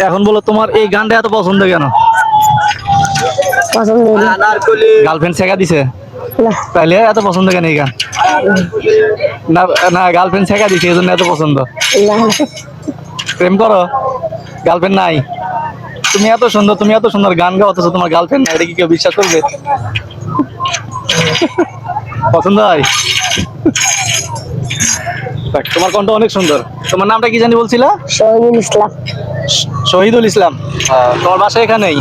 এখন বলো তোমার এই গানটা এত পছন্দ কেন? পছন্দ গার্লফ্রেন্ড শেখা দিছে না তাইলে এত পছন্দ কেন এই গান? না না, গার্লফ্রেন্ড শেখা দিছে এই জন্য এত পছন্দ। না প্রেম করো, গার্লফ্রেন্ড নাই? তুমি এত সুন্দর গান গাও অথচ তোমার গার্লফ্রেন্ড নাই, এটা কি কেউ বিশ্বাস করবে? পছন্দ হয়? যাক, তোমার কণ্ঠ অনেক সুন্দর। তোমার নামটা কি জানি বলছিলা? শহীদুল ইসলাম। শহীদুল ইসলাম। তোমার বাসা এখানেই?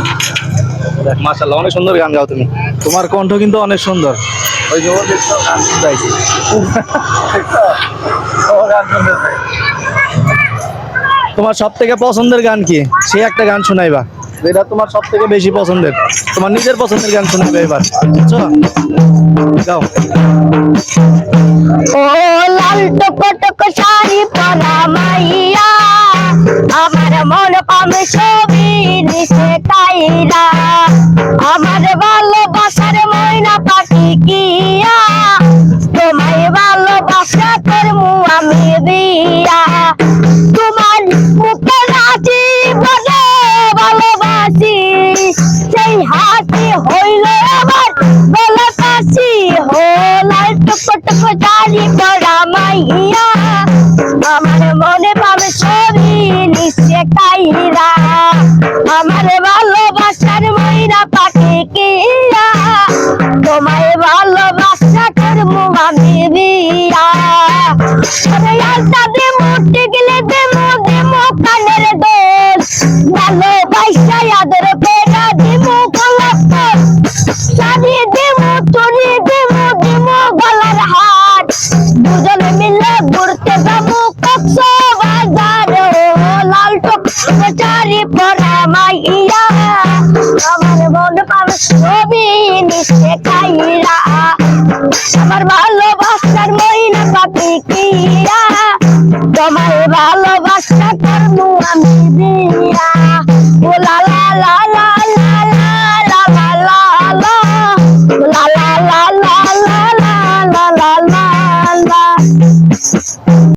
মাশাআল্লাহ, অনেক সুন্দর গান গাও তুমি। তোমার কণ্ঠ কিন্তু অনেক সুন্দর। ওই যে ওর দেখছো গান শুনতেছি। তোমার সব থেকে পছন্দের গান কি? সে একটা গান শোনাইবা যেটা তোমার সব থেকে বেশি পছন্দের, তোমার নিজের পছন্দের গান শোনাইবে এবার, বুঝছো? গাও। ও লাল টকটক শাড়ি পরা মাইয়া, আমার মন পামে ছবি নিশে কাইরা, আমার ভালোবাসার ময়না পাখি কিয়া, তোমায় ভালোবাসা করমু আমি দিয়া, তোমার মুখে হাসি বলে ভালোবাসি, সেই হাসি হইল আমার গলা কাশি। হো লাল টকটক শাড়ি পরা মাইয়া, আমার মনে পাবে ছবি নিশে কাইরা, আমার ভালোবাসার ময়না পাখি কিয়া, তোমায় ভালোবাসা করমু আমি বিয়া। আরে আলতা দিমু টিকলি দিমু কানের দোল, ভালোবাসা আদর পেরা দিমু কলপ, শাড়ি দিমু চুড়ি দিমু গলার হার, দুজনে মিলে ঘুরতে যাবো কক্সবাজার। লাল টকটক শাড়ি পরা মাইয়া, আমার মন পাবে ছবি নিশে কাইরা, আমার ভালোবাসার ময়না পাখি কিয়া, তোমায় ভালোবাসা করমু আমি বিয়া। ও লা লা লা লা